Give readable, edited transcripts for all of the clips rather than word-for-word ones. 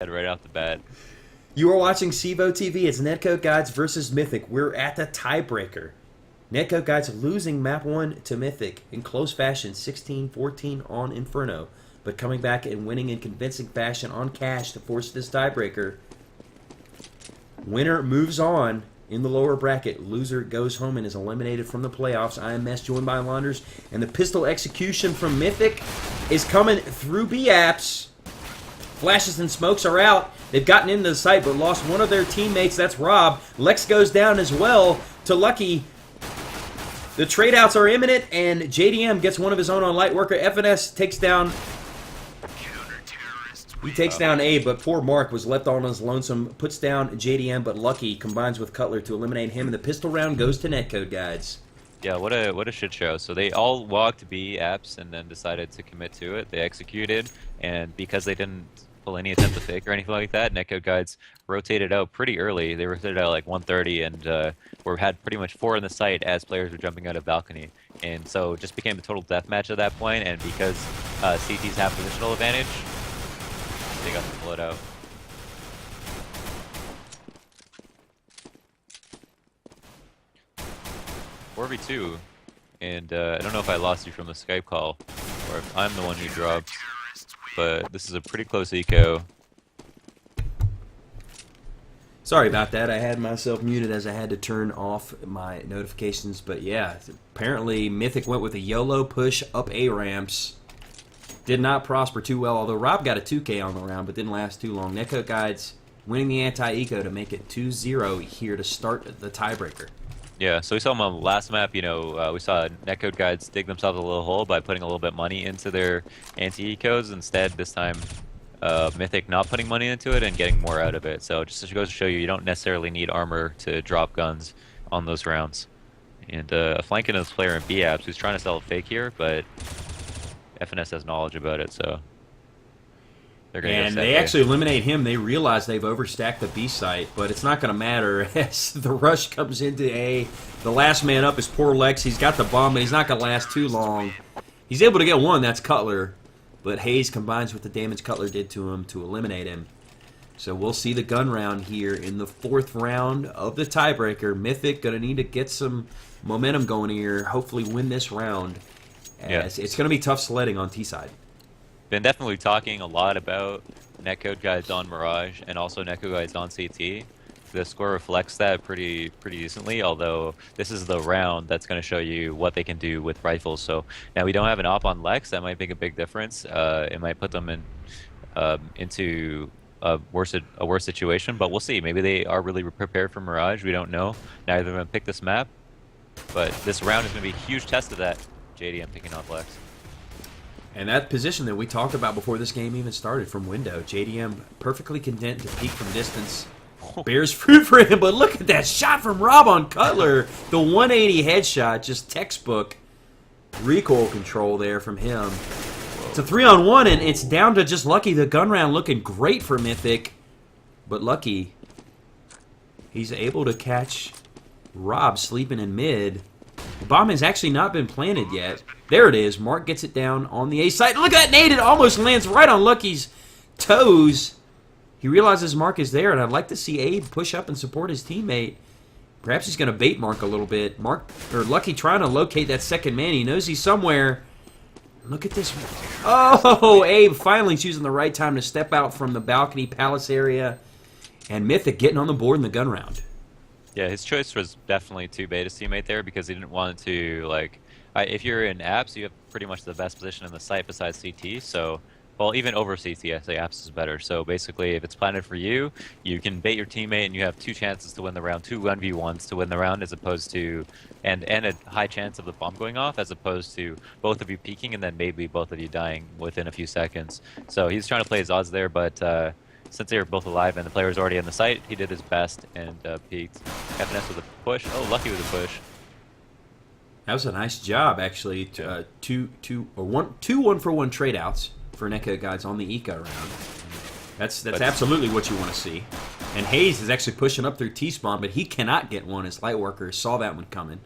right off the bat. You are watching CEVO TV. It's Netcode Guides versus Mythic. We're at the tiebreaker. Netcode Guides losing map 1 to Mythic in close fashion, 16-14 on Inferno, but coming back and winning in convincing fashion on Cash to force this tiebreaker. Winner moves on in the lower bracket. Loser goes home and is eliminated from the playoffs. IMS joined by Launders, and the pistol execution from Mythic is coming through B-Apps. Flashes and smokes are out. They've gotten into the site but lost one of their teammates. That's Rob. Lex goes down as well to Lucky. The trade-outs are imminent, and JDM gets one of his own on Lightworker. FNS takes down... He takes down Abe, but poor Mark was left on his lonesome. Puts down JDM, but Lucky combines with Cutler to eliminate him, and the pistol round goes to Netcode Guides. Yeah, what a shit show. So they all walked B apps and then decided to commit to it. They executed, and because they didn't pull any attempt to fake or anything like that, Netcode Guides rotated out pretty early. They rotated out like 1:30, and had pretty much 4 in the site as players were jumping out of balcony. And so it just became a total deathmatch at that point, and because CTs have positional advantage, they got to pull it out. Four v 2, and I don't know if I lost you from the Skype call, or if I'm the one who dropped, but this is a pretty close eco. Sorry about that. I had myself muted as I had to turn off my notifications. But yeah, apparently Mythic went with a YOLO push up A ramps. Did not prosper too well, although Rob got a 2K on the round, but didn't last too long. Netcode Guides winning the anti-eco to make it 2-0 here to start the tiebreaker. Yeah, so we saw them on the last map, we saw Netcode Guides dig themselves a little hole by putting a little bit of money into their anti-ecos. Instead, this time, Mythic not putting money into it and getting more out of it. So just goes to show you, you don't necessarily need armor to drop guns on those rounds. And flanking this player in B-Apps who's trying to sell a fake here, but FNS has knowledge about it, so they're going to And they actually eliminate him. They realize they've overstacked the B site, but it's not going to matter as the rush comes into A. The last man up is poor Lex. He's got the bomb, but he's not going to last too long. He's able to get one. That's Cutler. But Hayes combines with the damage Cutler did to him to eliminate him. So we'll see the gun round here in the 4th round of the tiebreaker. Mythic going to need to get some momentum going here. Hopefully win this round. As it's going to be tough sledding on T side. Been definitely talking a lot about Netcode Guides on Mirage and also Netcode Guides on CT. The score reflects that pretty decently, although this is the round that's going to show you what they can do with rifles. So now we don't have an op on Lex. That might make a big difference. It might put them into a worse situation, but we'll see. Maybe they are really prepared for Mirage. We don't know. Neither of them picked this map, but this round is going to be a huge test of that. JDM picking off Lex. And that position that we talked about before this game even started from window, JDM perfectly content to peek from distance. Bears fruit for him, but look at that shot from Rob on Cutler. The 180 headshot, just textbook recoil control there from him. It's a 3-on-1, and it's down to just Lucky. The gun round looking great for Mythic. But Lucky, he's able to catch Rob sleeping in mid. The bomb has actually not been planted yet. There it is. Mark gets it down on the A side. Look at that nade. It almost lands right on Lucky's toes. He realizes Mark is there, and I'd like to see Abe push up and support his teammate. Perhaps he's going to bait Mark a little bit. Lucky trying to locate that second man. He knows he's somewhere. Look at this. Oh, Abe finally choosing the right time to step out from the balcony palace area. And Mythic getting on the board in the gun round. Yeah, his choice was definitely to bait his teammate there because he didn't want to, if you're in apps, you have pretty much the best position in the site besides CT, so, well, even over CT, I say apps is better. So basically, if it's planted for you, you can bait your teammate and you have 2 chances to win the round, 2 1v1s to win the round, as opposed to, and a high chance of the bomb going off, as opposed to both of you peeking and then maybe both of you dying within a few seconds. So he's trying to play his odds there, but since they were both alive and the player was already in the site, he did his best and peeked. FNS with a push. Oh, Lucky with a push. That was a nice job, actually. Two 1-for-1 trade outs for Netcode Guides on the eco round. That's absolutely what you want to see. And Hayes is actually pushing up through T-spawn, but he cannot get one as Lightworker saw that one coming.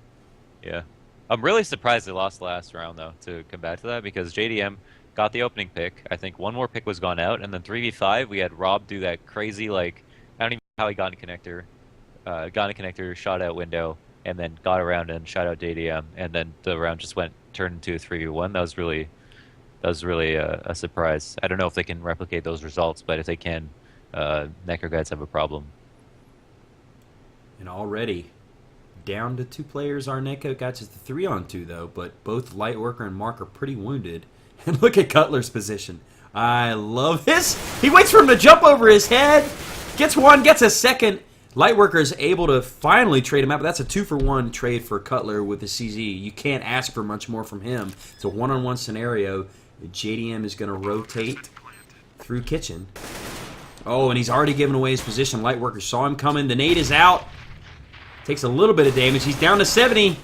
Yeah. I'm really surprised they lost last round, though, to come back to that, because JDM got the opening pick. I think one more pick was gone out, and then 3v5 we had Rob do that crazy like I don't even know how he got in connector, shot out window, and then got around and shot out JDM, and then the round just turned into a 3v1. That was really a surprise. I don't know if they can replicate those results, but if they can, Necker guys have a problem. And already down to 2 players. Our Neko got just the 3-on-2 though, but both Lightworker and Mark are pretty wounded. And look at Cutler's position. I love this. He waits for him to jump over his head. Gets one, gets a second. Lightworker is able to finally trade him out, but that's a 2-for-1 trade for Cutler with the CZ. You can't ask for much more from him. It's a one-on-one scenario. JDM is going to rotate through Kitchen. Oh, and he's already given away his position. Lightworker saw him coming. The nade is out. Takes a little bit of damage. He's down to 70.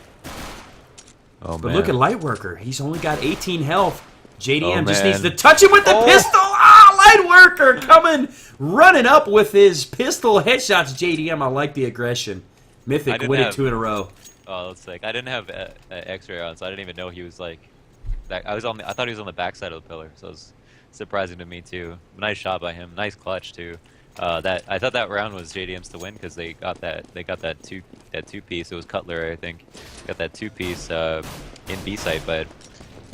Oh, but man. look at Lightworker. He's only got 18 health. JDM just man. needs to touch him with the pistol. Ah, Lightworker coming, running up with his pistol headshots. JDM, I like the aggression. Mythic win it 2 in a row. Oh, that's sick. I didn't have X-ray on, so I didn't even know he was like. I thought he was on the backside of the pillar, so it was surprising to me too. Nice shot by him. Nice clutch too. I thought that round was JDM's to win because they got that two piece. It was Cutler, I think, got that 2-piece in B site, but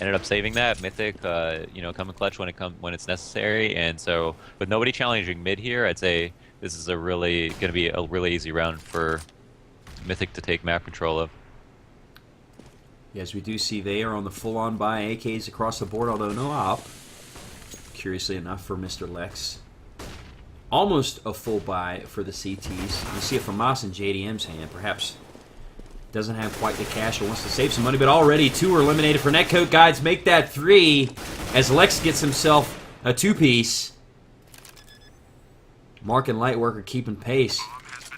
ended up saving that. Mythic, coming clutch when it's necessary, and so with nobody challenging mid here, I'd say this is gonna be a really easy round for Mythic to take map control of. Yes, we do see they are on the full-on buy AKs across the board, although no op. Curiously enough for Mr. Lex. Almost a full buy for the CTs. You see it from Moss and JDM's hand. Perhaps doesn't have quite the cash or wants to save some money, but already 2 are eliminated for Netcoat. Guys, make that 3 as Lex gets himself a 2-piece. Mark and Lightworker keeping pace,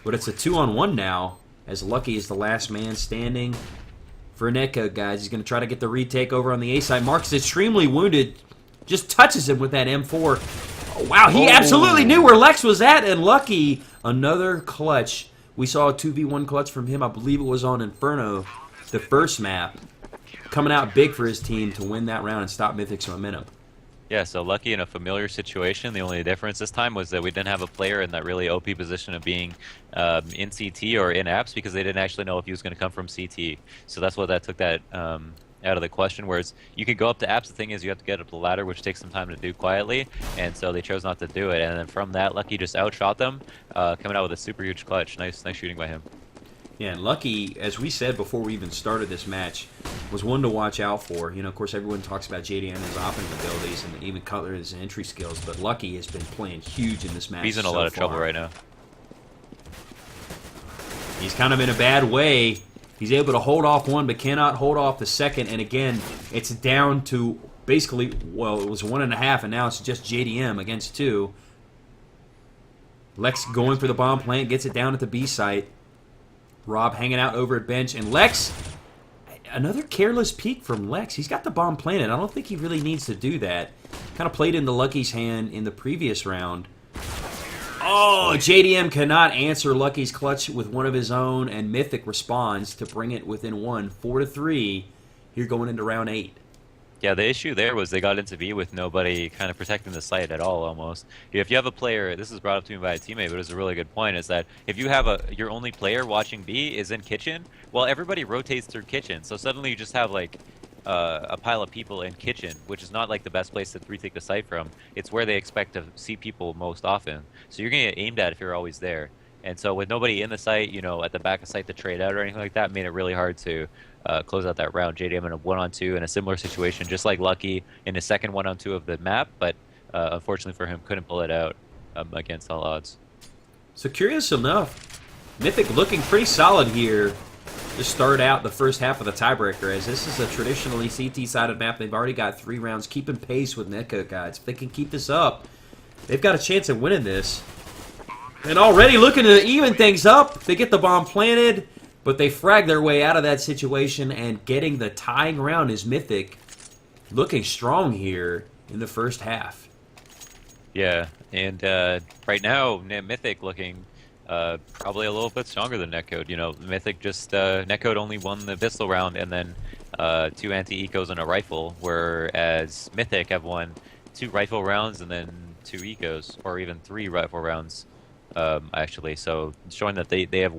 but it's a 2-on-1 now as Lucky is the last man standing for Netcoat, guys. He's going to try to get the retake over on the A side. Mark is extremely wounded. Just touches him with that M4. Oh, wow, he absolutely knew where Lex was at, and Lucky, another clutch. We saw a 2v1 clutch from him. I believe it was on Inferno, the first map. Coming out big for his team to win that round and stop Mythic's momentum. Yeah, so Lucky in a familiar situation. The only difference this time was that we didn't have a player in that really OP position of being in CT or in apps because they didn't actually know if he was going to come from CT. So that's what that took that out of the question. Whereas you could go up to apps, the thing is you have to get up the ladder, which takes some time to do quietly, and so they chose not to do it. And then from that, Lucky just outshot them, coming out with a super huge clutch. Nice shooting by him. Yeah, and Lucky, as we said before we even started this match, was one to watch out for. You know, of course, everyone talks about JDM and his offensive abilities and even Cutler his entry skills, but Lucky has been playing huge in this match. He's in a lot of trouble right now. He's kind of in a bad way. He's able to hold off one, but cannot hold off the second. And again, it's down to basically, well, it was 1.5, and now it's just JDM against 2. Lex going for the bomb plant, gets it down at the B site. Rob hanging out over at bench, and Lex, another careless peek from Lex. He's got the bomb planted. I don't think he really needs to do that. Kind of played into Lucky's hand in the previous round. Oh, JDM cannot answer Lucky's clutch with one of his own, and Mythic responds to bring it within 1, 4-3. Here going into round 8. Yeah, the issue there was they got into B with nobody kind of protecting the site at all, almost. If you have a player, this was brought up to me by a teammate, but it was a really good point, is that if you have your only player watching B is in kitchen, well, everybody rotates through kitchen, so suddenly you just have, like, a pile of people in kitchen, which is not, like, the best place to retake the site from. It's where they expect to see people most often. So you're going to get aimed at if you're always there. And so with nobody in the site, you know, at the back of site to trade out or anything like that, made it really hard to close out that round. JDM in a 1-on-2 in a similar situation, just like Lucky in his second 1-on-2 of the map, but unfortunately for him, couldn't pull it out against all odds. So curious enough, Mythic looking pretty solid here to start out the first half of the tiebreaker, as this is a traditionally CT-sided map. They've already got 3 rounds, keeping pace with Netcoat, guys. If they can keep this up, they've got a chance at winning this. And already looking to even things up. They get the bomb planted, but they frag their way out of that situation, and getting the tying round is Mythic. Looking strong here in the first half. Yeah, and right now, Mythic looking probably a little bit stronger than Netcode. You know, Mythic just Netcode only won the pistol round, and then 2 anti-ecos and a rifle, whereas Mythic have won 2 rifle rounds and then 2 ecos, or even 3 rifle rounds, actually. So showing that they have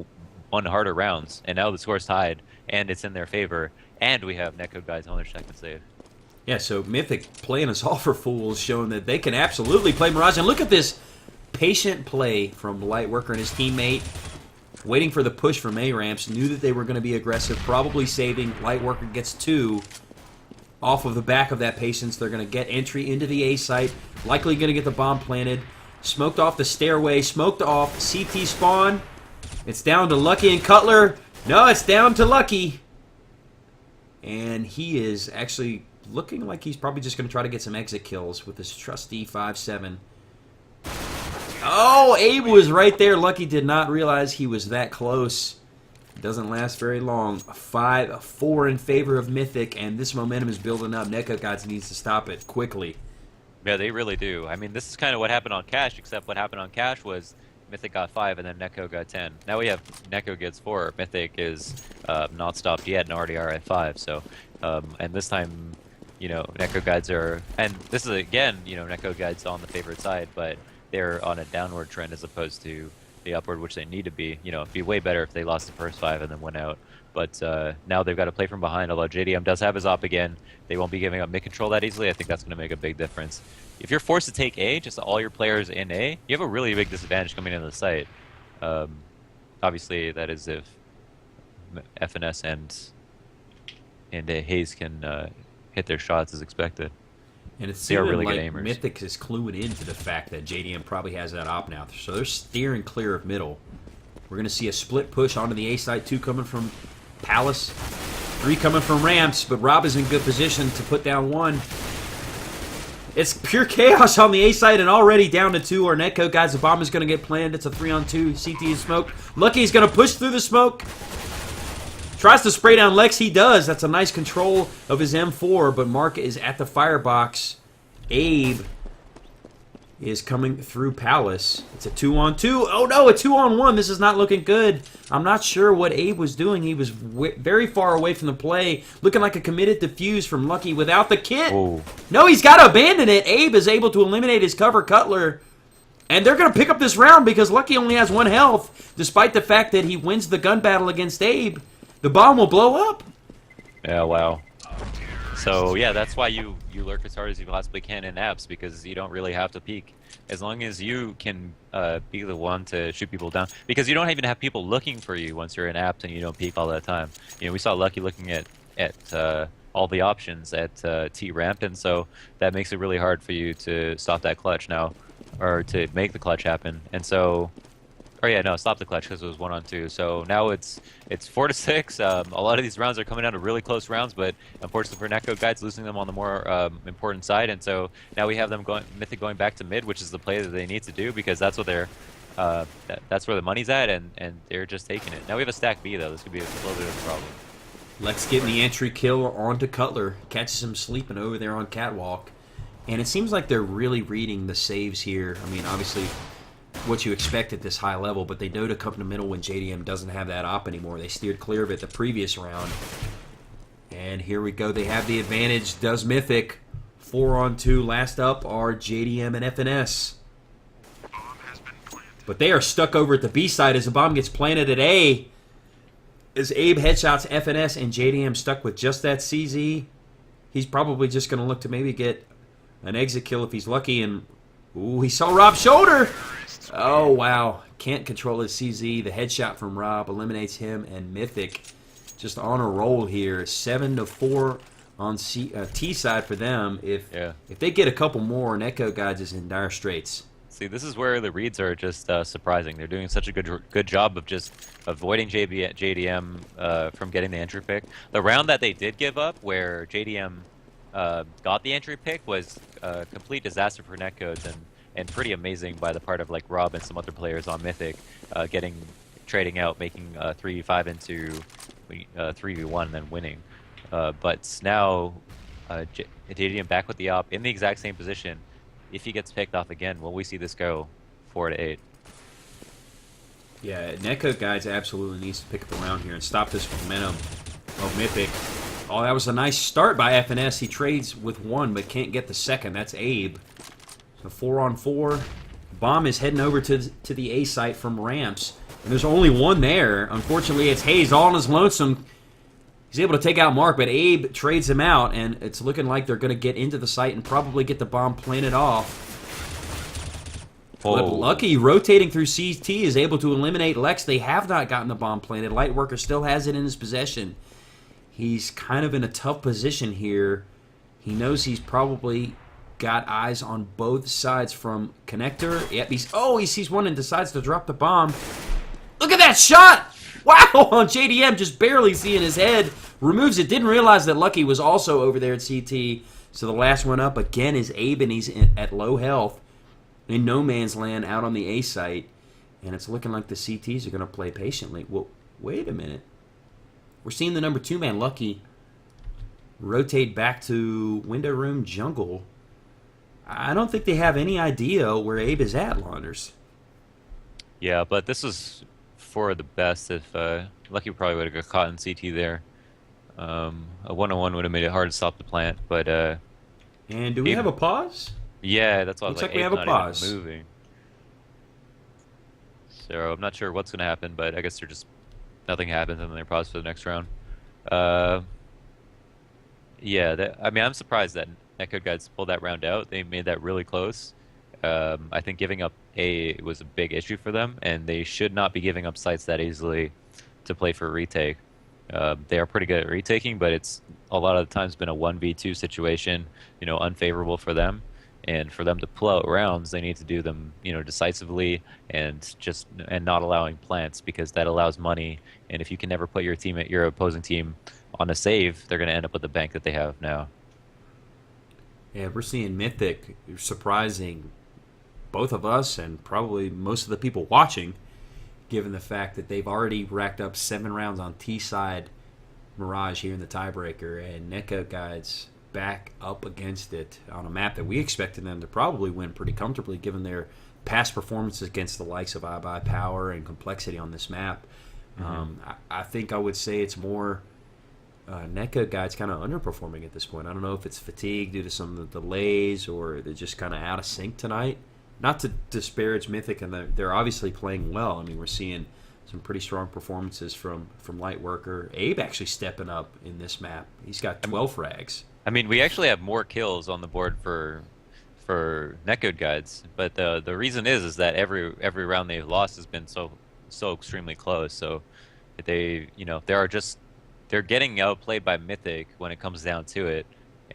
won harder rounds, and now the score's tied, and it's in their favor, and we have Netcode guys on their second save. Yeah, so Mythic playing us all for fools, showing that they can absolutely play Mirage. And look at this patient play from Lightworker and his teammate, waiting for the push from A-Ramps, knew that they were going to be aggressive, probably saving. Lightworker gets 2 off of the back of that patience. They're going to get entry into the A site, likely going to get the bomb planted. Smoked off the stairway, smoked off CT spawn. It's down to Lucky and Cutler. No, it's down to Lucky. And he is actually looking like he's probably just going to try to get some exit kills with his trusty 5-7. Oh, Abe was right there. Lucky did not realize he was that close. It doesn't last very long. 5-4 in favor of Mythic, and this momentum is building up. Netcode guys needs to stop it quickly. Yeah, they really do. I mean, this is kind of what happened on Cash, except what happened on Cash was Mythic got 5 and then Netcode got 10. Now we have Netcode gets 4. Mythic is not stopped yet and already are at 5. So, and this time, you know, Netcode guides are, and this is again, you know, Netcode guides on the favorite side, but they're on a downward trend as opposed to the upward, which they need to be. You know, it'd be way better if they lost the first 5 and then went out. But now they've got to play from behind, although JDM does have his op again. They won't be giving up mid control that easily. I think that's going to make a big difference. If you're forced to take A, just all your players in A, you have a really big disadvantage coming into the site. Obviously, that is if FNS and Hayes can hit their shots as expected. And it's they are really like good aimers. Mythic is cluing into the fact that JDM probably has that op now. So they're steering clear of middle. We're going to see a split push onto the A side. 2 coming from Palace. 3 coming from Ramps. But Rob is in good position to put down 1. It's pure chaos on the A side and already down to 2. Our Netcode guys, the bomb is going to get planted. It's a 3-on-2. CT is smoked. Lucky's going to push through the smoke. Tries to spray down Lex. He does. That's a nice control of his M4. But Mark is at the firebox. Abe is coming through Palace. It's a 2-on-2. Oh no, a 2-on-1. This is not looking good. I'm not sure what Abe was doing. He was very far away from the play. Looking like a committed defuse from Lucky without the kit. Whoa. No, he's got to abandon it. Abe is able to eliminate his cover Cutler. And they're going to pick up this round because Lucky only has 1 health, despite the fact that he wins the gun battle against Abe. The bomb will blow up. Yeah, wow. So yeah, that's why you lurk as hard as you possibly can in apps, because you don't really have to peek. As long as you can be the one to shoot people down, because you don't even have people looking for you once you're in apps and you don't peek all that time. You know, we saw Lucky looking at all the options at T ramp, and so that makes it really hard for you to stop that clutch now, or to make the clutch happen. And so, or yeah, no, stop the clutch because it was 1-on-2. So now it's 4-6. A lot of these rounds are coming down to really close rounds, but unfortunately for Netcode guys, losing them on the more important side. And so now we have them Mythic going back to mid, which is the play that they need to do, because that's what they're that's where the money's at, and they're just taking it. Now we have a stack B though. This could be a little bit of a problem. Lex getting the entry kill onto Cutler. Catches him sleeping over there on Catwalk. And it seems like they're really reading the saves here. I mean, obviously, what you expect at this high level, but they know to come to middle when JDM doesn't have that op anymore. They steered clear of it the previous round. And here we go. They have the advantage. Does Mythic. 4-on-2. Last up are JDM and FNS. But they are stuck over at the B side as the bomb gets planted at A. As Abe headshots FNS and JDM stuck with just that CZ. He's probably just going to look to maybe get an exit kill if he's lucky. And ooh, he saw Rob's shoulder. Oh, wow. Can't control his CZ. The headshot from Rob eliminates him, and Mythic just on a roll here. 7-4 on T side for them. If they get a couple more, Netcode guys is in dire straits. See, this is where the reads are just surprising. They're doing such a good job of just avoiding JDM from getting the entry pick. The round that they did give up, where JDM got the entry pick, was a complete disaster for Netcodes, and pretty amazing by the part of like Rob and some other players on Mythic, trading out, making 3v5 into 3v1 and then winning. But now JDM back with the op in the exact same position. If he gets picked off again, will we see this go 4-8? Yeah, Netcode guys absolutely needs to pick up the round here and stop this momentum of Mythic. Oh, that was a nice start by FNS. He trades with one, but can't get the second. That's Abe. So 4-on-4. Bomb is heading over to the A site from ramps. And there's only one there. Unfortunately, it's Hayes all on his lonesome. He's able to take out Mark, but Abe trades him out, and it's looking like they're going to get into the site and probably get the bomb planted off. But Lucky, rotating through CT, is able to eliminate Lex. They have not gotten the bomb planted. Lightworker still has it in his possession. He's kind of in a tough position here. He knows he's probably got eyes on both sides from Connector. Yep, he sees one and decides to drop the bomb. Look at that shot! Wow, JDM just barely seeing his head. Removes it. Didn't realize that Lucky was also over there at CT. So the last one up again is Abe, and he's at low health in no man's land out on the A site. And it's looking like the CTs are going to play patiently. Well, wait a minute. We're seeing the number 2 man, Lucky, rotate back to window room jungle. I don't think they have any idea where Abe is at, Launders. Yeah, but this is for the best. If Lucky probably would have got caught in CT there. A 1-on-1 would have made it hard to stop the plant, but and do we have a pause? Yeah, that's why I was Looks like, like we have a pause. Moving. So I'm not sure what's going to happen, but I guess nothing happens and then they're paused for the next round. Yeah, I mean, I'm surprised that Netcode guys pulled that round out. They made that really close. I think giving up A was a big issue for them, and they should not be giving up sites that easily to play for retake. They are pretty good at retaking, but it's a lot of the times been a 1v2 situation, unfavorable for them. And for them to pull out rounds, they need to do them, decisively and not allowing plants, because that allows money. And if you can never put your opposing team on a save, they're going to end up with the bank that they have now. Yeah, we're seeing Mythic surprising both of us and probably most of the people watching, given the fact that they've already racked up 7 rounds on T-side Mirage here in the tiebreaker, and Netcode guys back up against it on a map that we expected them to probably win pretty comfortably, given their past performances against the likes of iBuyPower and Complexity on this map. I think I would say it's more Netcode guys kind of underperforming at this point. I don't know if it's fatigue due to some of the delays, or they're just kind of out of sync tonight. Not to disparage Mythic, and they're obviously playing well. I mean, we're seeing some pretty strong performances from Lightworker. Abe actually stepping up in this map. He's got 12 frags. I mean, we actually have more kills on the board for Netcode guides, but the reason is that every round they've lost has been so extremely close. So they're getting outplayed by Mythic when it comes down to it,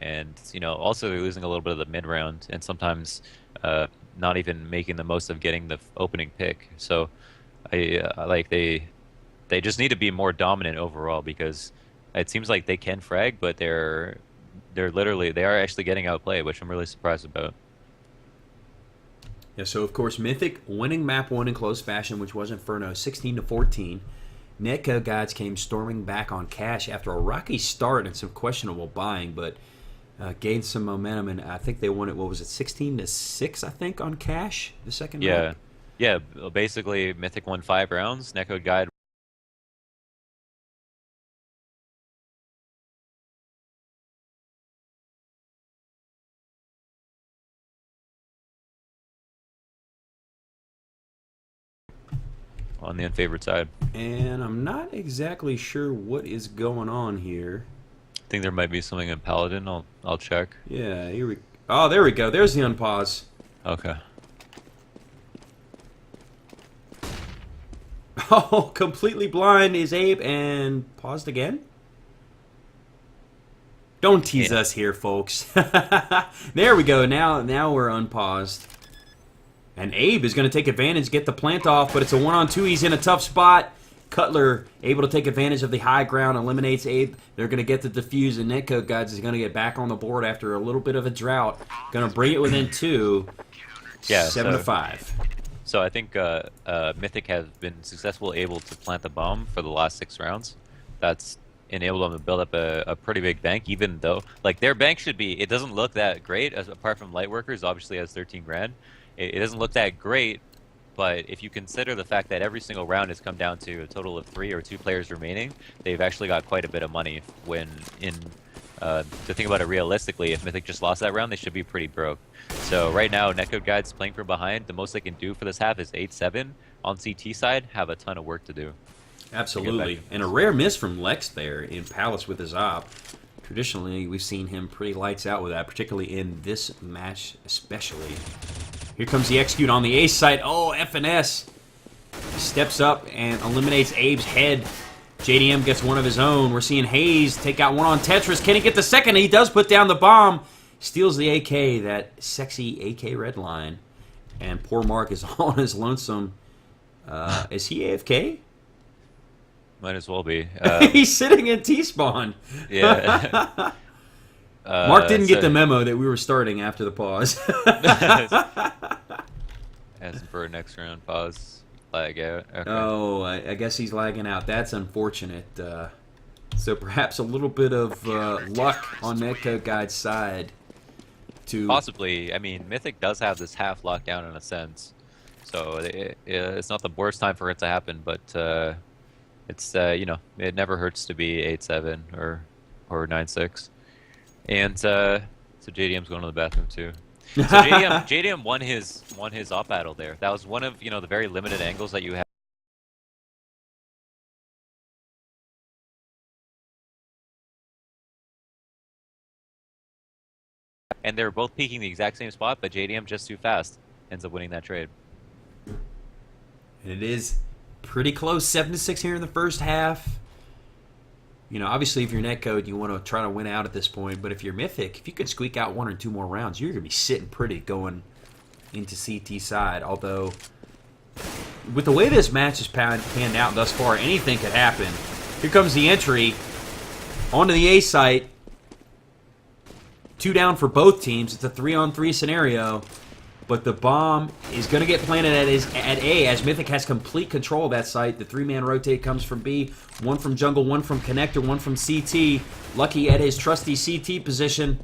and also they're losing a little bit of the mid round, and sometimes not even making the most of getting the opening pick. So they just need to be more dominant overall, because it seems like they can frag, but they are actually getting outplayed, which I'm really surprised about. Yeah, so of course Mythic winning map 1 in close fashion, which was Inferno, 16-14. Netcode guys came storming back on cash after a rocky start and some questionable buying, but gained some momentum, and I think they won it. What was it, 16-6? I think on cash the second round. Yeah. Basically, Mythic won 5 rounds. Netcode guide. On the unfavored side. And I'm not exactly sure what is going on here. I think there might be something in Paladin. I'll check. Yeah, oh, there we go. There's the unpause. Okay. Oh, completely blind is Abe, and paused again? Don't tease us here, folks. There we go. Now we're unpaused. And Abe is going to take advantage, get the plant off, but it's a 1-on-2. He's in a tough spot. Cutler able to take advantage of the high ground, eliminates Abe. They're going to get the defuse, and Netcode guys is going to get back on the board after a little bit of a drought. Going to bring it within 2. Yeah, 7-5. So I think Mythic has been successful able to plant the bomb for the last 6 rounds. That's enabled them to build up a pretty big bank, even though their bank should be, it doesn't look that great, apart from Lightworkers obviously has 13 grand. It doesn't look that great But if you consider the fact that every single round has come down to a total of 3 or 2 players remaining, they've actually got quite a bit of money. When to think about it realistically, if Mythic just lost that round, they should be pretty broke. So right now, Netcode Guides playing from behind. The most they can do for this half is 8-7. On CT side, have a ton of work to do. Absolutely. And a rare miss from Lex there in Palace with his op. Traditionally, we've seen him pretty lights out with that, particularly in this match especially. Here comes the execute on the ace side. Oh, FNS steps up and eliminates Abe's head. JDM gets one of his own. We're seeing Hayes take out one on Tetris. Can he get the second? He does put down the bomb. Steals the AK, that sexy AK red line. And poor Mark is on his lonesome. Is he AFK? Might as well be. He's sitting in T-spawn. Yeah. Mark didn't get the memo that we were starting after the pause. Asking for a next round pause. Lag out. Okay. Oh, I guess he's lagging out. That's unfortunate. So perhaps a little bit of luck on Netcode Guide's side. Possibly. I mean, Mythic does have this half lockdown in a sense. So it's not the worst time for it to happen, but it's, you know, it never hurts to be 8-7 or 9-6. And so JDM's going to the bathroom too. So JDM won his op battle there. That was one of, you know, the very limited angles that you have. And they were both peaking the exact same spot, but JDM just too fast ends up winning that trade. And it is pretty close, 7-6 here in the first half. You know, obviously, if you're Netcode, you want to try to win out at this point. But if you're Mythic, if you could squeak out 1 or 2 more rounds, you're going to be sitting pretty going into CT side. Although, with the way this match has panned out thus far, anything could happen. Here comes the entry onto the A site. 2 down for both teams. It's a 3-on-3 scenario. But the bomb is going to get planted at A as Mythic has complete control of that site. The 3-man rotate comes from B. 1 from jungle, 1 from connector, 1 from CT. Lucky at his trusty CT position.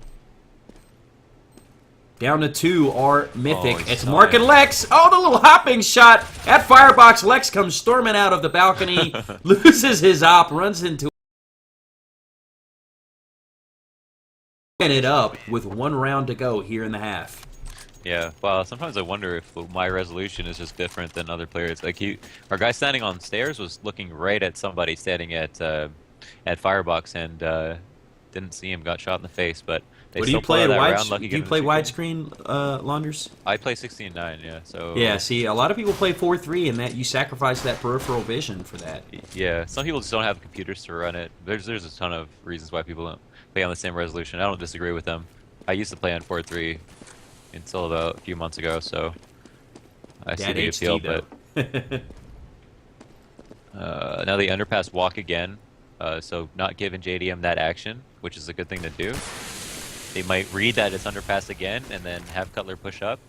Down to 2 are Mythic. Oh, it's Mark and Lex. Oh, the little hopping shot at Firebox. Lex comes storming out of the balcony. Loses his op. Runs into it up with 1 round to go here in the half. Yeah, well, sometimes I wonder if my resolution is just different than other players. Like our guy standing on stairs was looking right at somebody standing at Firebox and didn't see him. Got shot in the face, but they still play that round. Lucky do you play widescreen, Launders? I play 16:9, yeah. So yeah, see, a lot of people play 4:3, and that you sacrifice that peripheral vision for that. Yeah, some people just don't have computers to run it. There's a ton of reasons why people don't play on the same resolution. I don't disagree with them. I used to play on 4:3 until about a few months ago, so I see the appeal. But now the underpass walk again, so not giving JDM that action, which is a good thing to do. They might read that it's underpass again and then have Cutler push up.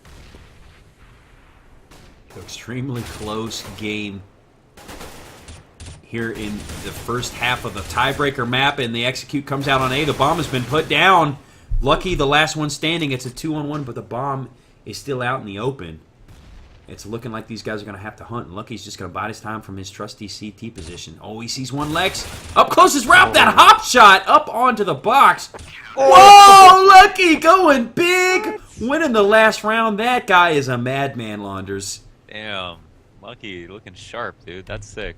Extremely close game here in the first half of the tiebreaker map, and the execute comes out on A. The bomb has been put down. Lucky, the last one standing. It's a 2-on-1, but the bomb is still out in the open. It's looking like these guys are going to have to hunt, and Lucky's just going to bide his time from his trusty CT position. Oh, he sees one Lex. Up close is Ralph. That hop shot up onto the box. Whoa, Lucky going big. Winning the last round. That guy is a madman, Launders. Damn. Lucky looking sharp, dude. That's sick.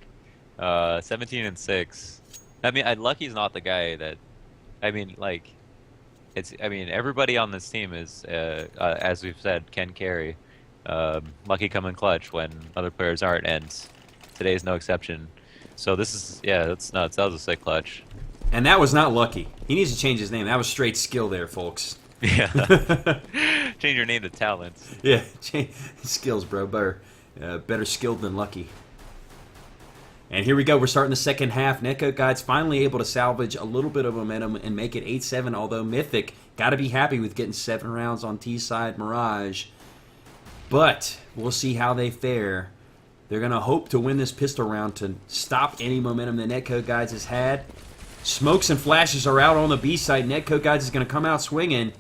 17-6. I mean, Lucky's not the guy that... I mean, like... everybody on this team is, as we've said, can carry. Lucky come in clutch when other players aren't, and today's no exception. So this is, yeah, that's nuts. That was a sick clutch. And that was not Lucky. He needs to change his name. That was straight skill there, folks. Yeah. Change your name to Talent. Yeah, skills, bro. Better skilled than Lucky. And here we go. We're starting the second half. Netcode Guide's finally able to salvage a little bit of momentum and make it 8-7, although Mythic got to be happy with getting 7 rounds on T-side Mirage. But we'll see how they fare. They're going to hope to win this pistol round to stop any momentum that Netcode Guides has had. Smokes and flashes are out on the B side. Netcode Guides is going to come out swinging.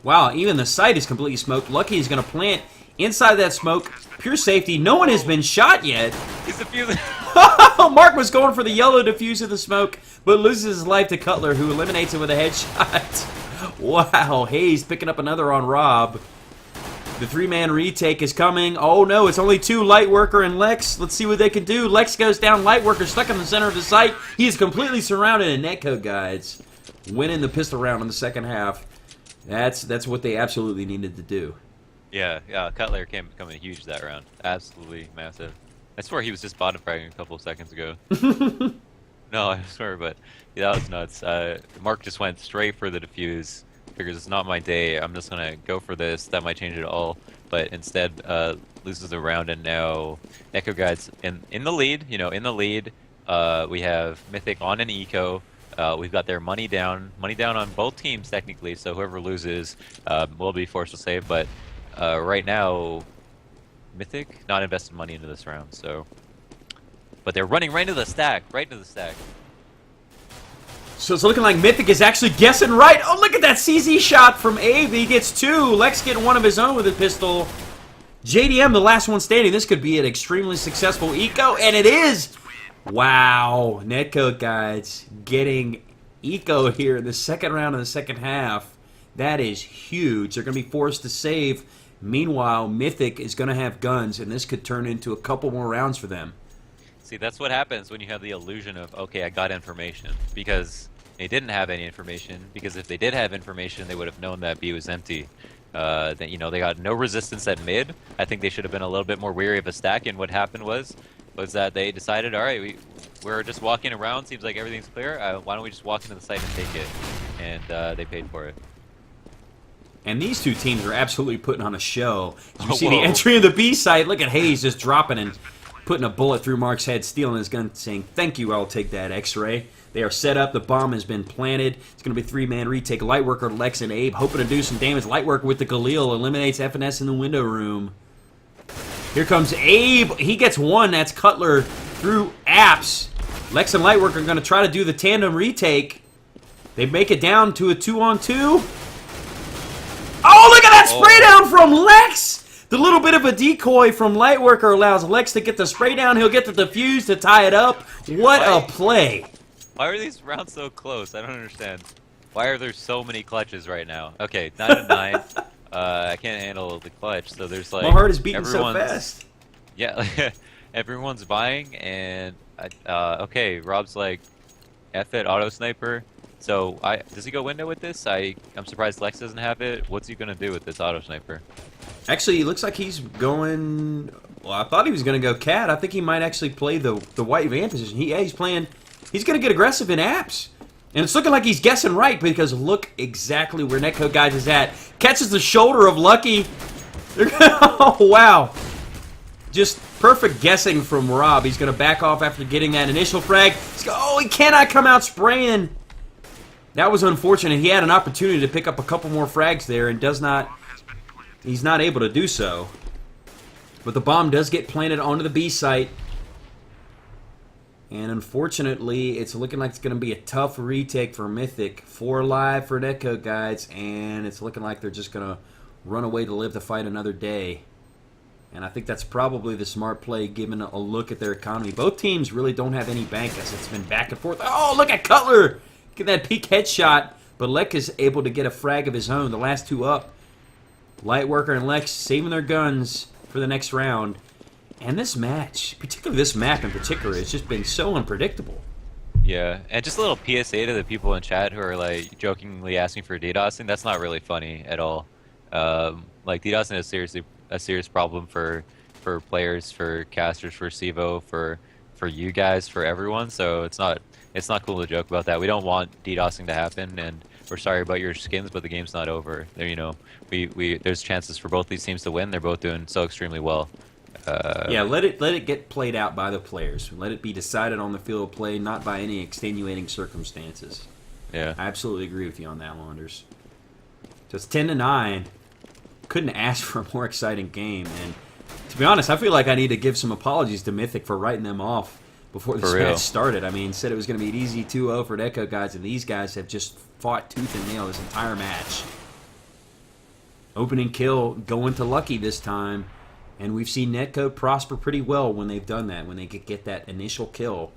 Wow, even the site is completely smoked. Lucky is going to plant Inside that smoke, pure safety. No one has been shot yet. He's defusing. Mark was going for the yellow diffuse of the smoke, but loses his life to Cutler, who eliminates it with a headshot. Wow, Hayes picking up another on Rob. The 3-man retake is coming. Oh no, it's only 2, Lightworker and Lex. Let's see what they can do. Lex goes down, Lightworker stuck in the center of the site. He is completely surrounded, and Netcode guys winning the pistol round in the second half. That's what they absolutely needed to do. Yeah, Cutler coming huge that round. Absolutely massive. I swear he was just bottom fragging a couple of seconds ago. No, I swear, but yeah, that was nuts. Mark just went straight for the defuse. Figures it's not my day. I'm just gonna go for this. That might change it all, but instead loses the round, and now Echo Guides in the lead. You know, in the lead. We have Mythic on an eco. We've got their money down on both teams technically. So whoever loses will be forced to save. But right now, Mythic not invested money into this round. So, but they're running right into the stack. So it's looking like Mythic is actually guessing right. Oh, look at that CZ shot from Abe. He gets 2. Lex getting one of his own with a pistol. JDM, the last one standing. This could be an extremely successful eco, and it is. Wow. Netcode guys getting eco here in the second round of the second half. That is huge. They're going to be forced to save. Meanwhile, Mythic is going to have guns, and this could turn into a couple more rounds for them. See, that's what happens when you have the illusion of, okay, I got information, because they didn't have any information, because if they did have information, they would have known that B was empty. That, you know, they got no resistance at mid. I think they should have been a little bit more wary of a stack, and what happened was that they decided, all right, we're just walking around, seems like everything's clear, why don't we just walk into the site and take it? And they paid for it. And these two teams are absolutely putting on a show. You see the entry of the B site. Look at Hayes just dropping and putting a bullet through Mark's head, stealing his gun, saying, "Thank you, I'll take that X-ray." They are set up. The bomb has been planted. It's going to be 3-man retake. Lightworker, Lex, and Abe hoping to do some damage. Lightworker with the Galil eliminates FNS in the window room. Here comes Abe. He gets 1. That's Cutler through apps. Lex and Lightworker are going to try to do the tandem retake. They make it down to a 2-on-2. Oh, look at that spray down from Lex! The little bit of a decoy from Lightworker allows Lex to get the spray down. He'll get the defuse to tie it up. What a play. Why are these rounds so close? I don't understand. Why are there so many clutches right now? Okay, 9-9. I can't handle the clutch, so there's like... My heart is beating so fast. Yeah, everyone's buying, and... okay, Rob's like, F it, auto sniper. So, does he go window with this? I'm surprised Lex doesn't have it. What's he gonna do with this auto sniper? Actually, it looks like he's going... Well, I thought he was going to go cat. I think he might actually play the white van position. He's playing... He's going to get aggressive in apps. And it's looking like he's guessing right, because look exactly where Netcode Guys is at. Catches the shoulder of Lucky. Oh, wow. Just perfect guessing from Rob. He's going to back off after getting that initial frag. Oh, he cannot come out spraying. That was unfortunate. He had an opportunity to pick up a couple more frags there and does not... He's not able to do so. But the bomb does get planted onto the B site. And unfortunately, it's looking like it's going to be a tough retake for Mythic. 4 alive for Netcode Guides, and it's looking like they're just going to run away to live to fight another day. And I think that's probably the smart play, given a look at their economy. Both teams really don't have any bank, as it's been back and forth. Oh, look at Cutler! Get that peak headshot. But Lek is able to get a frag of his own. The last 2 up. Lightworker and Lex saving their guns for the next round. And this match, particularly this map in particular, has just been so unpredictable. Yeah, and just a little PSA to the people in chat who are like jokingly asking for DDoSing. That's not really funny at all. Like DDoSing is a serious problem for players, for casters, for CEVO, for you guys, for everyone. So it's not cool to joke about that. We don't want DDoSing to happen, and we're sorry about your skins, but the game's not over. There, you know, there's chances for both these teams to win. They're both doing so extremely well. Yeah, let it get played out by the players. Let it be decided on the field of play, not by any extenuating circumstances. Yeah, I absolutely agree with you on that, Launders. So it's 10-9. Couldn't ask for a more exciting game. And to be honest, I feel like I need to give some apologies to Mythic for writing them off before this match started. I mean, said it was going to be an easy 2-0 for Netcode Guys, and these guys have just fought tooth and nail this entire match. Opening kill going to Lucky this time. And we've seen Netcode prosper pretty well when they've done that, when they get that initial kill.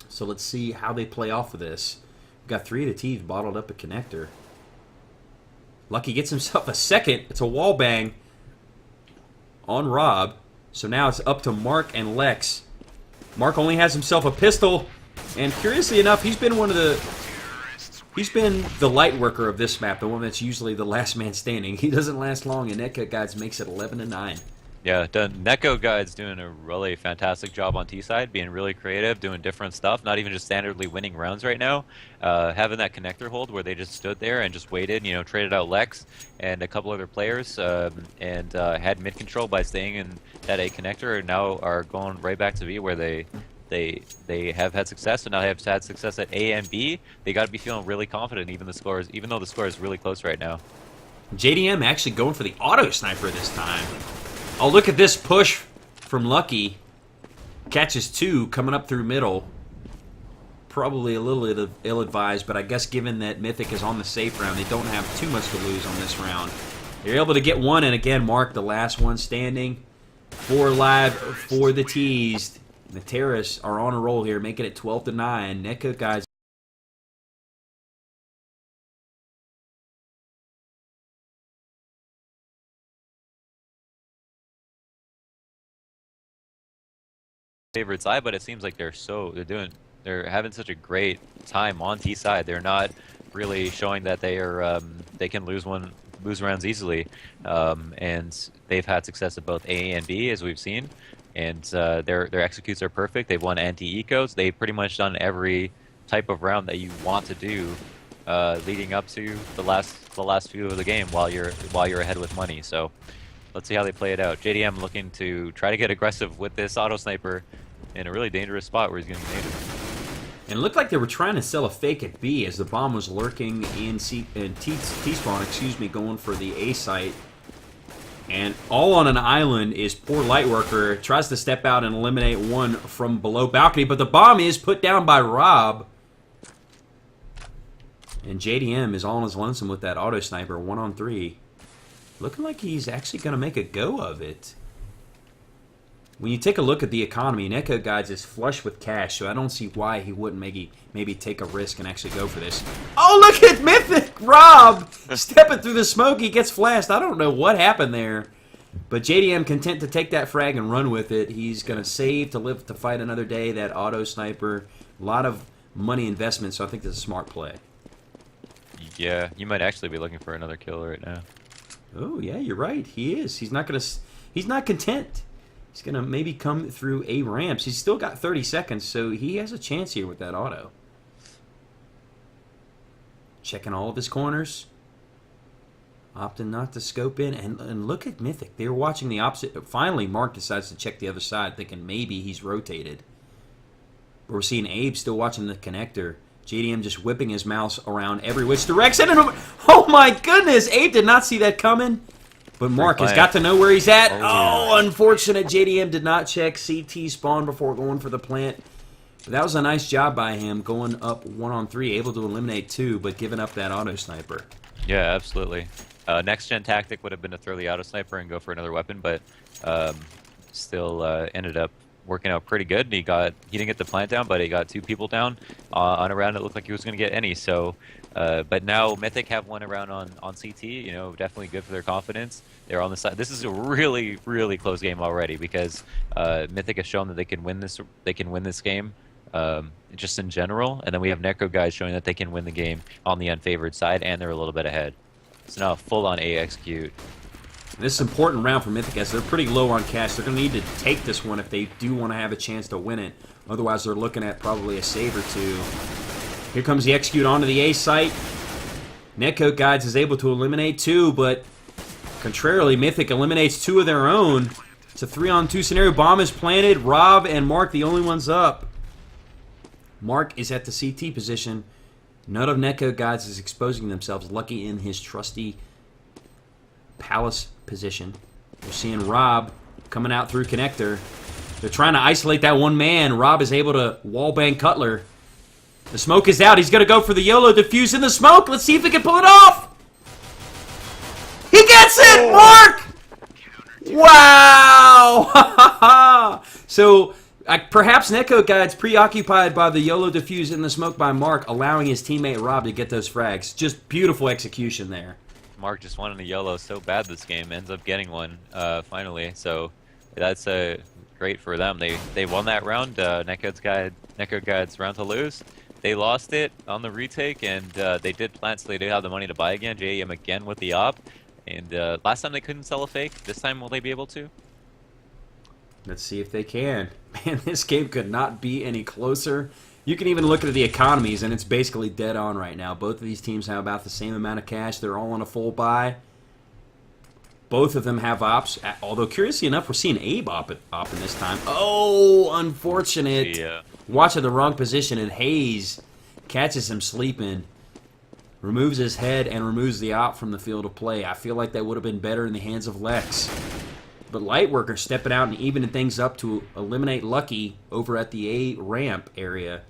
So let's see how they play off of this. We've got 3 of the T's bottled up at connector. Lucky gets himself a second. It's a wall bang on Rob. So now it's up to Mark and Lex. Mark only has himself a pistol. And curiously enough, he's been the light worker of this map, the one that's usually the last man standing. He doesn't last long, and Netcode Guides makes it 11-9. Yeah, Netcode Guide's doing a really fantastic job on T-side, being really creative, doing different stuff, not even just standardly winning rounds right now. Having that connector hold where they just stood there and just waited, traded out Lex and a couple other players, and had mid control by staying in that A connector, and now are going right back to B where they have had success, and now they have had success at A and B. They got to be feeling really confident, even though the score is really close right now. JDM actually going for the auto sniper this time. Oh, look at this push from Lucky. Catches 2 coming up through middle. Probably a little ill-advised, but I guess given that Mythic is on the safe round, they don't have too much to lose on this round. They're able to get 1, and again, Mark, the last one standing. 4 live for the teased. The Terrorists are on a roll here, making it 12-9. Netcode Guides. Favorite side, but it seems like they're having such a great time on T side. They're not really showing that they can lose rounds easily, and they've had success at both A and B, as we've seen, and their executes are perfect. They've won anti-ecos. They've pretty much done every type of round that you want to do, leading up to the last few of the game while you're ahead with money. So let's see how they play it out. JDM looking to try to get aggressive with this auto sniper in a really dangerous spot where he's getting naded. And it looked like they were trying to sell a fake at B as the bomb was lurking in T-spawn, going for the A site. And all on an island is poor Lightworker. Tries to step out and eliminate 1 from below balcony, but the bomb is put down by Rob. And JDM is all on his lonesome with that auto sniper, 1-on-3. Looking like he's actually going to make a go of it. When you take a look at the economy, Netcode Guides is flush with cash, so I don't see why he wouldn't maybe take a risk and actually go for this. Oh, look at Mythic! Rob! Stepping through the smoke, he gets flashed. I don't know what happened there. But JDM content to take that frag and run with it. He's going to save to live to fight another day, that auto sniper. A lot of money investment, so I think this is a smart play. Yeah, you might actually be looking for another kill right now. Oh, yeah, you're right. He is. He's not content. He's going to maybe come through A ramps. He's still got 30 seconds, so he has a chance here with that auto. Checking all of his corners. Opting not to scope in. And look at Mythic. They were watching the opposite. Finally, Mark decides to check the other side, thinking maybe he's rotated. But we're seeing Abe still watching the connector. JDM just whipping his mouse around every which direction. And oh my goodness, Abe did not see that coming. But Mark has got to know where he's at. Oh, unfortunate. JDM did not check CT spawn before going for the plant. But that was a nice job by him, going up 1-on-3, able to eliminate 2, but giving up that auto sniper. Yeah, absolutely. Next gen tactic would have been to throw the auto sniper and go for another weapon, but still ended up working out pretty good. He didn't get the plant down, but he got 2 people down on a round. It looked like he was going to get any. So, but now Mythic have won a round on CT. Definitely good for their confidence. They're on the side. This is a really, really close game already because Mythic has shown that they can win this. They can win this game just in general, and then we have Netcode Guys showing that they can win the game on the unfavored side, and they're a little bit ahead. So now full on A execute. This is an important round for Mythic as they're pretty low on cash. They're going to need to take this one if they do want to have a chance to win it. Otherwise, they're looking at probably a save or 2. Here comes the execute onto the A site. Netcode Guides is able to eliminate 2, but contrarily, Mythic eliminates 2 of their own. It's a 3-on-2 scenario. Bomb is planted. Rob and Mark, the only ones up. Mark is at the CT position. None of Netcode Guides is exposing themselves. Lucky in his trusty Palace position. We're seeing Rob coming out through connector. They're trying to isolate that one man. Rob is able to wallbang Cutler. The smoke is out. He's going to go for the YOLO defuse in the smoke. Let's see if he can pull it off. He gets it, Mark! Wow! So, perhaps Netcode Guide's preoccupied by the YOLO defuse and the smoke by Mark, allowing his teammate Rob to get those frags. Just beautiful execution there. Mark just wanted a YOLO so bad this game, ends up getting one finally. So that's great for them. They won that round. Netcode Guide's round to lose. They lost it on the retake, and they did plant, so they did have the money to buy again. JEM again with the op. And last time they couldn't sell a fake. This time will they be able to? Let's see if they can. Man, this game could not be any closer. You can even look at the economies, and it's basically dead on right now. Both of these teams have about the same amount of cash. They're all on a full buy. Both of them have ops. Although, curiously enough, we're seeing Abe op in this time. Oh, unfortunate. Yeah. Watching the wrong position, and Hayes catches him sleeping. Removes his head and removes the op from the field of play. I feel like that would have been better in the hands of Lex. But Lightworker stepping out and evening things up to eliminate Lucky over at the A ramp area.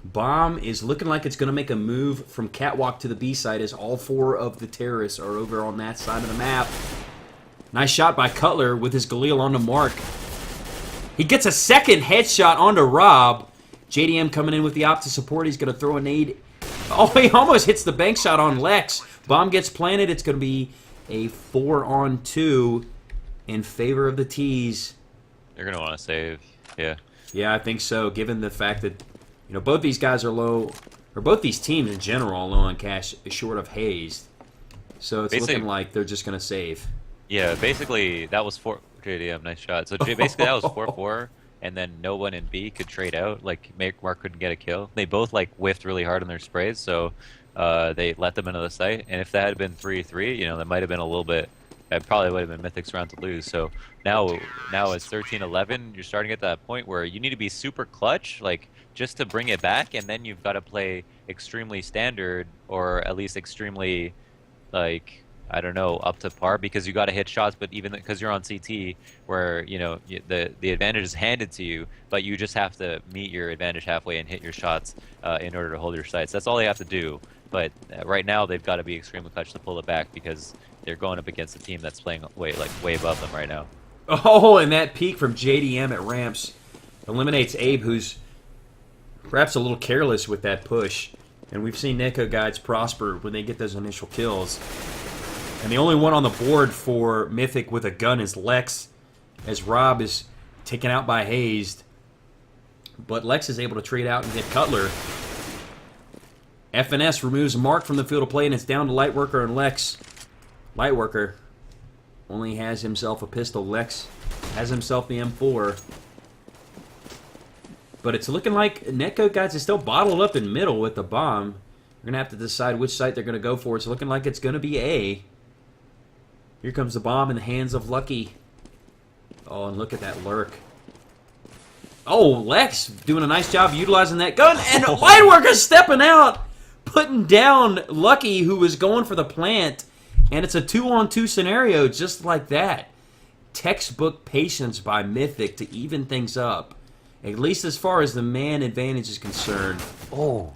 Bomb is looking like it's going to make a move from Catwalk to the B side as all 4 of the terrorists are over on that side of the map. Nice shot by Cutler with his Galil onto Mark. He gets a second headshot onto Rob. JDM coming in with the op to support. He's going to throw a nade. Oh, he almost hits the bank shot on Lex. Bomb gets planted. It's going to be a 4-on-2 in favor of the T's. They're going to want to save. Yeah. Yeah, I think so, given the fact that both these guys are low, or both these teams in general are low on cash, short of Hazed. So it's looking like they're just going to save. Yeah, basically that was JDM, nice shot. So basically that was 4-4, and then no one in B could trade out. Like Mark couldn't get a kill. They both whiffed really hard on their sprays, so they let them into the site. And if that had been 3-3, that might have been a little bit. That probably would have been Mythic's round to lose. So now it's 13-11. You're starting at that point where you need to be super clutch, just to bring it back, and then you've got to play extremely standard, or at least extremely, I don't know, up to par, because you got to hit shots. But even because you're on CT, where the advantage is handed to you, but you just have to meet your advantage halfway and hit your shots in order to hold your sights. That's all they have to do. But right now they've got to be extremely clutch to pull it back, because they're going up against a team that's playing way above them right now. Oh, and that peek from JDM at ramps eliminates Abe, who's perhaps a little careless with that push. And we've seen Netcode Guides prosper when they get those initial kills. And the only one on the board for Mythic with a gun is Lex, as Rob is taken out by Hazed. But Lex is able to trade out and get Cutler. FNS removes Mark from the field of play, and it's down to Lightworker and Lex. Lightworker only has himself a pistol. Lex has himself the M4. But it's looking like Netcode Guides is still bottled up in middle with the bomb. We're going to have to decide which site they're going to go for. It's looking like it's going to be A. Here comes the bomb in the hands of Lucky. Oh, and look at that lurk. Oh, Lex doing a nice job utilizing that gun. And Lightworker stepping out, putting down Lucky, who was going for the plant. And it's a 2-on-2 scenario just like that. Textbook patience by Mythic to even things up. At least as far as the man advantage is concerned. Oh,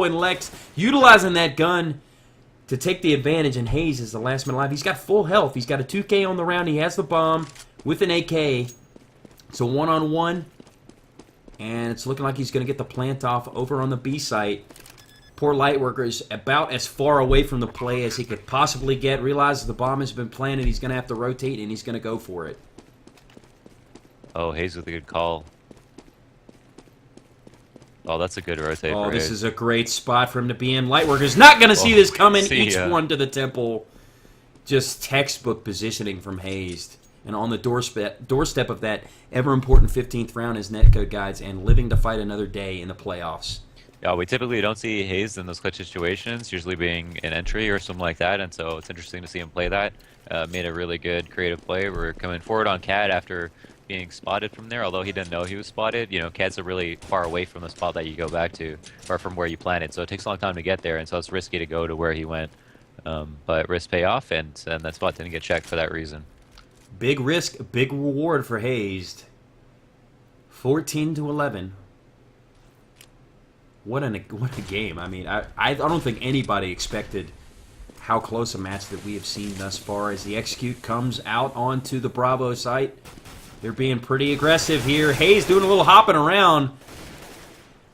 and Lex utilizing that gun to take the advantage, and Hayes is the last man alive. He's got full health. He's got a 2K on the round. He has the bomb with an AK. It's a 1-on-1, and it's looking like he's going to get the plant off over on the B site. Poor Lightworker is about as far away from the play as he could possibly get. Realizes the bomb has been planted. He's going to have to rotate, and he's going to go for it. Oh, Hayes with a good call. Oh, that's a good rotate. Oh, this is a great spot for him to be in. Lightworker's not going to see this coming. Each one to the temple. Just textbook positioning from Hazed. And on the doorstep of that ever-important 15th round is Netcode Guides and living to fight another day in the playoffs. Yeah, we typically don't see Hayes in those clutch situations, usually being an entry or something like that, and so it's interesting to see him play that. Made a really good creative play. We're coming forward on Cad after being spotted from there, although he didn't know he was spotted. Cad's a really far away from the spot that you go back to, or from where you planted, so it takes a long time to get there, and so it's risky to go to where he went. But risks pay off, and that spot didn't get checked for that reason. Big risk, big reward for Hazed. 14-11. What a game. I mean, I don't think anybody expected how close a match that we have seen thus far as the Execute comes out onto the Bravo site. They're being pretty aggressive here. Hayes doing a little hopping around.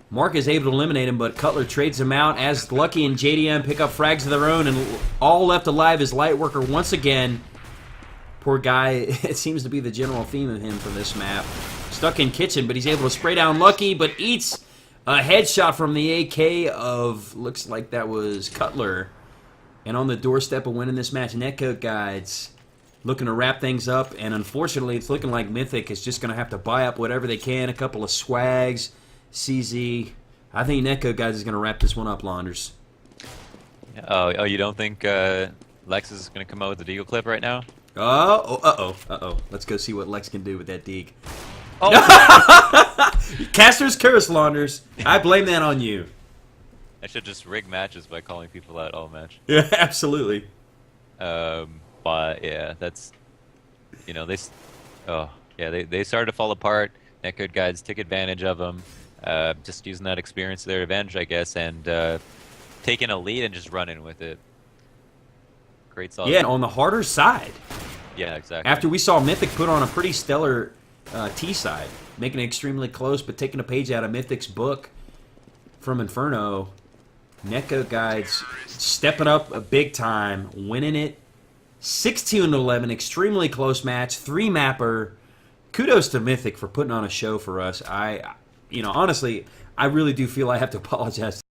Mark is able to eliminate him, but Cutler trades him out as Lucky and JDM pick up frags of their own, and all left alive is Lightworker once again. Poor guy, it seems to be the general theme of him for this map. Stuck in kitchen, but he's able to spray down Lucky, but eats a headshot from the AK of, looks like that was Cutler. And on the doorstep of winning this match, Netcode Guides looking to wrap things up, and unfortunately it's looking like Mythic is just going to have to buy up whatever they can, a couple of swags, CZ. I think Netcode Guides is going to wrap this one up, Launders. Oh, you don't think Lex is going to come out with the Deagle clip right now? Uh-oh. Let's go see what Lex can do with that Deeg. Oh! Caster's curse, Launders. I blame that on you. I should just rig matches by calling people out all match. Yeah, absolutely. But yeah, that's, you know, they started to fall apart. Netcode Guides took advantage of them, just using that experience to their advantage, I guess, and taking a lead and just running with it. Great solid. Yeah, and on the harder side. Yeah, exactly. After we saw Mythic put on a pretty stellar T side, making it extremely close, but taking a page out of Mythic's book from Inferno, Netcode Guides stepping up a big time, winning it 16-11, extremely close match, 3-mapper. Kudos to Mythic for putting on a show for us. Honestly, I really do feel I have to apologize